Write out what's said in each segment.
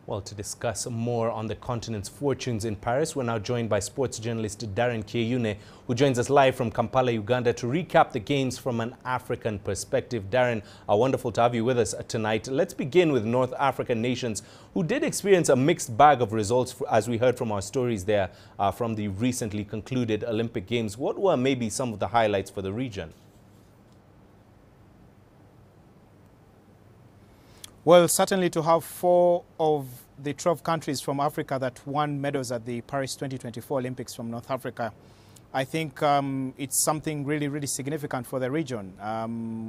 Well, to discuss more on the continent's fortunes in Paris, we're now joined by sports journalist Darren Kieyune, who joins us live from Kampala, Uganda, to recap the games from an African perspective. Darren, wonderful to have you with us tonight. Let's begin with North African nations, who did experience a mixed bag of results, as we heard from our stories there from the recently concluded Olympic Games. What were maybe some of the highlights for the region? Well, certainly to have 4 of the 12 countries from Africa that won medals at the Paris 2024 Olympics from North Africa, I think it's something really significant for the region.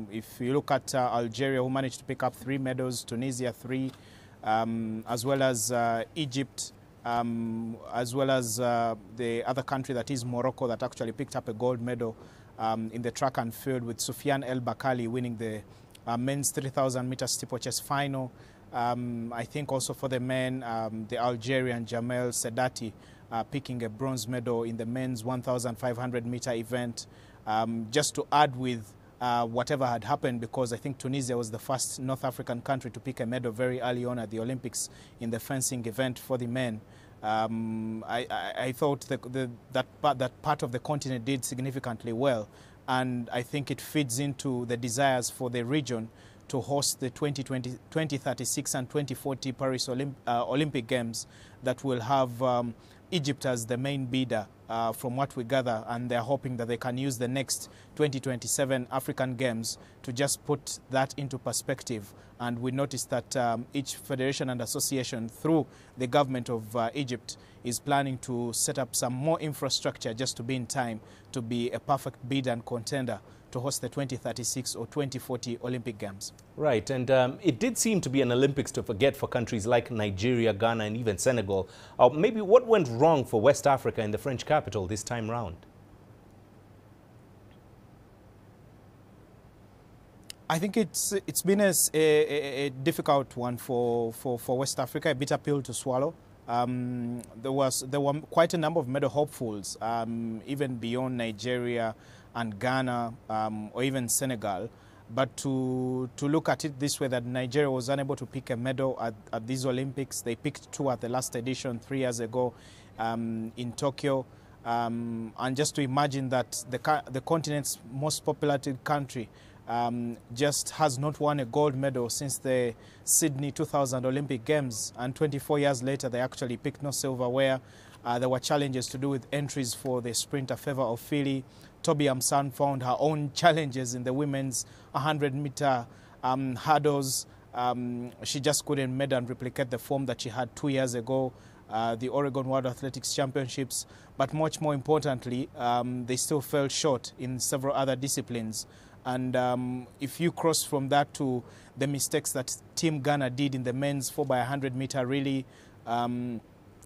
If you look at Algeria, who managed to pick up 3 medals, Tunisia 3, as well as Egypt, as well as the other country that is Morocco that actually picked up a gold medal in the track and field, with Soufiane El Bakkali winning the men's 3,000 meter steeplechase final. I think also for the men, the Algerian Jamel Sedati picking a bronze medal in the men's 1,500 meter event. Just to add with whatever had happened, because I think Tunisia was the first North African country to pick a medal very early on at the Olympics in the fencing event for the men. I thought that part of the continent did significantly well. And I think it feeds into the desires for the region to host the 2036 and 2040 Paris Olympic Games that will have Egypt as the main bidder from what we gather, and they're hoping that they can use the next 2027 African Games to just put that into perspective. And we noticed that each federation and association through the government of Egypt is planning to set up some more infrastructure just to be in time to be a perfect bid and contender to host the 2036 or 2040 Olympic Games. Right, and it did seem to be an Olympics to forget for countries like Nigeria, Ghana, and even Senegal. Maybe what went wrong for West Africa in the French capital this time round? I think it's been a difficult one for West Africa, a bitter pill to swallow. There were quite a number of medal hopefuls, even beyond Nigeria and Ghana, or even Senegal. But to look at it this way, that Nigeria was unable to pick a medal at these Olympics. They picked 2 at the last edition 3 years ago in Tokyo. And just to imagine that the continent's most populated country just has not won a gold medal since the Sydney 2000 Olympic Games, and 24 years later they actually picked no silverware. There were challenges to do with entries for the sprinter Favour Ofili. Toby Amsan found her own challenges in the women's 100-meter hurdles. She just couldn't meet and replicate the form that she had 2 years ago, the Oregon World Athletics Championships. But much more importantly, they still fell short in several other disciplines. And if you cross from that to the mistakes that Team Ghana did in the men's 4x100 meter relay, and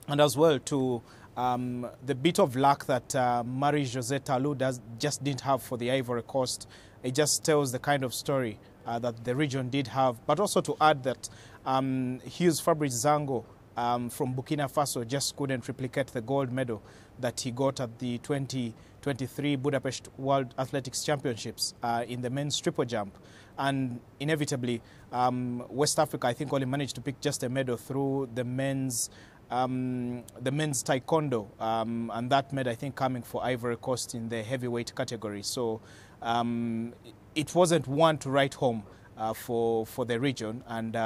as well to the bit of luck that Marie-Josée Talou just didn't have for the Ivory Coast, it just tells the kind of story that the region did have. But also to add that Hughes Fabrice Zango from Burkina Faso just couldn't replicate the gold medal that he got at the 2023 Budapest World Athletics Championships in the men's triple jump. And inevitably, West Africa, I think, only managed to pick just a medal through the men's taekwondo, and that medal, I think, coming for Ivory Coast in the heavyweight category. So it wasn't one to write home for the region, and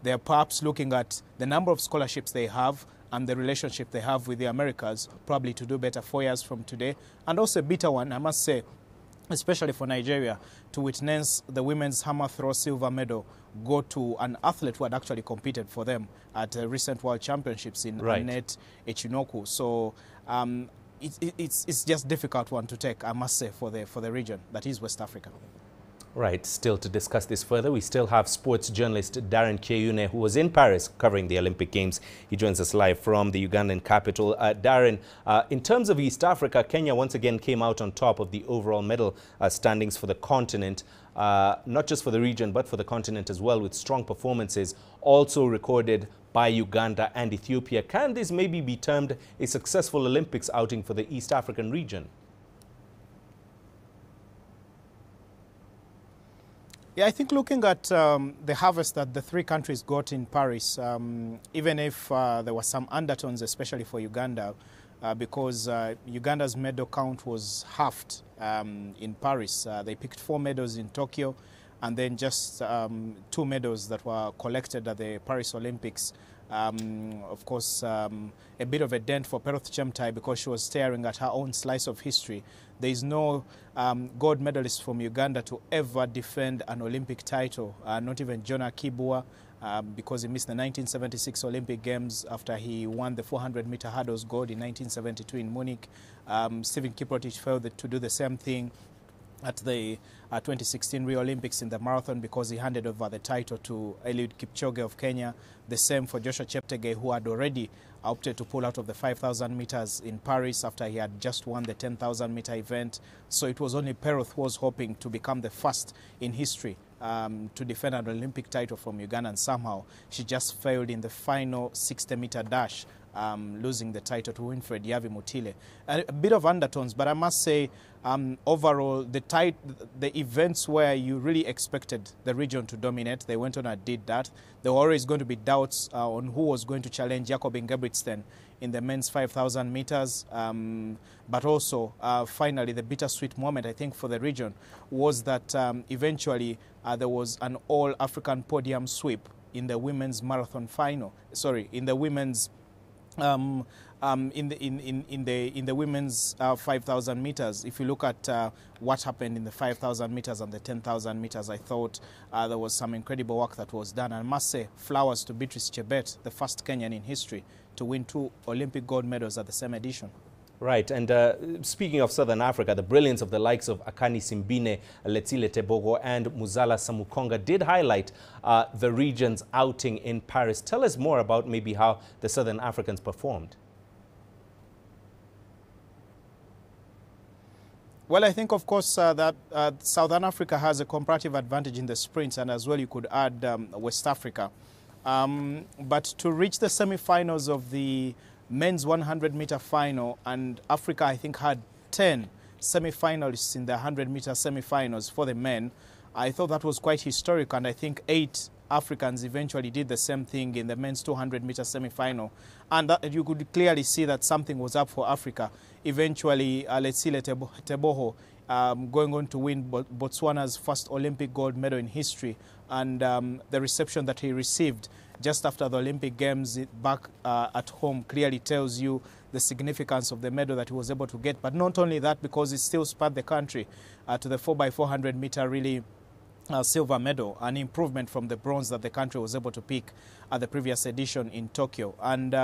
they're perhaps looking at the number of scholarships they have and the relationship they have with the Americas, probably to do better 4 years from today. And also a bitter one, I must say, especially for Nigeria, to witness the women's hammer throw silver medal go to an athlete who had actually competed for them at recent World Championships in Annette Echinoku. So it's just a difficult one to take, I must say, for the region that is West Africa. Right. Still to discuss this further, we still have sports journalist Darren Kieyune, who was in Paris covering the Olympic Games. He joins us live from the Ugandan capital. Darren, in terms of East Africa, Kenya once again came out on top of the overall medal standings for the continent, not just for the region, but for the continent as well, with strong performances also recorded by Uganda and Ethiopia. Can this maybe be termed a successful Olympics outing for the East African region? Yeah, I think looking at the harvest that the three countries got in Paris, even if there were some undertones, especially for Uganda, because Uganda's medal count was halved in Paris. They picked 4 medals in Tokyo, and then just 2 medals that were collected at the Paris Olympics. Of course, a bit of a dent for Peroth Chemtai because she was staring at her own slice of history. There is no gold medalist from Uganda to ever defend an Olympic title, not even Jonah Kibua, because he missed the 1976 Olympic Games after he won the 400-meter hurdles gold in 1972 in Munich. Stephen Kiprotich failed to do the same thing at the 2016 Rio Olympics in the marathon because he handed over the title to Eliud Kipchoge of Kenya. The same for Joshua Cheptegei, who had already opted to pull out of the 5,000 meters in Paris after he had just won the 10,000 meter event. So it was only Peroth who was hoping to become the first in history to defend an Olympic title from Uganda, and somehow she just failed in the final 60-meter dash, losing the title to Winfred Yavi Mutile. A bit of undertones, but I must say, overall, the events where you really expected the region to dominate, they went on and did that. There were always going to be doubts on who was going to challenge Jakob Ingebrigtsen in the men's 5,000 meters. But also, finally, the bittersweet moment, I think, for the region was that eventually there was an all-African podium sweep in the women's marathon final. Sorry, in the women's in the women's 5,000 meters. If you look at what happened in the 5,000 meters and the 10,000 meters, I thought there was some incredible work that was done. And I must say, flowers to Beatrice Chebet, the first Kenyan in history to win 2 Olympic gold medals at the same edition. Right, and speaking of Southern Africa, the brilliance of the likes of Akani Simbine, Letsile Tebogo and Muzala Samukonga did highlight the region's outing in Paris. Tell us more about maybe how the Southern Africans performed. Well, I think, of course, that Southern Africa has a comparative advantage in the sprints, and as well you could add West Africa. But to reach the semi-finals of the men's 100-meter final, and Africa, I think, had 10 semi-finalists in the 100-meter semi-finals for the men. I thought that was quite historic, and I think 8 Africans eventually did the same thing in the men's 200-meter semi-final. And that, you could clearly see that something was up for Africa. Eventually, Letsile Tebogo going on to win Botswana's first Olympic gold medal in history, and the reception that he received just after the Olympic Games back at home clearly tells you the significance of the medal that he was able to get. But not only that, because it still spurred the country to the 4x400 meter relay silver medal, an improvement from the bronze that the country was able to pick at the previous edition in Tokyo. And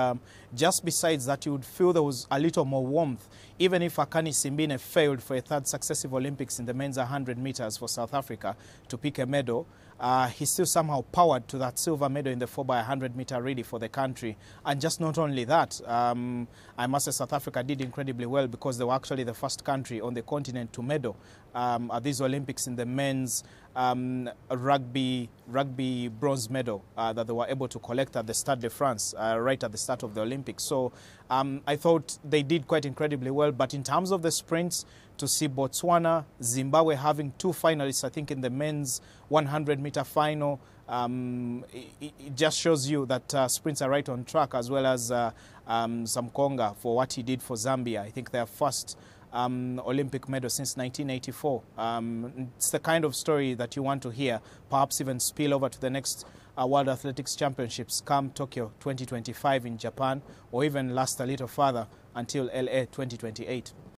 just besides that, you would feel there was a little more warmth. Even if Akani Simbine failed for a 3rd successive Olympics in the men's 100 meters for South Africa to pick a medal, he still somehow powered to that silver medal in the 4x100 meter relay for the country. And just not only that, I must say South Africa did incredibly well because they were actually the first country on the continent to medal at these Olympics in the men's rugby bronze medal that they were able to collect at the Stade de France right at the start of the Olympics. So I thought they did quite incredibly well. But in terms of the sprints, to see Botswana, Zimbabwe having 2 finalists, I think, in the men's 100-meter final, it just shows you that sprints are right on track, as well as Samukonga for what he did for Zambia. I think their first Olympic medal since 1984. It's the kind of story that you want to hear, perhaps even spill over to the next World Athletics Championships come Tokyo 2025 in Japan, or even last a little further until LA 2028.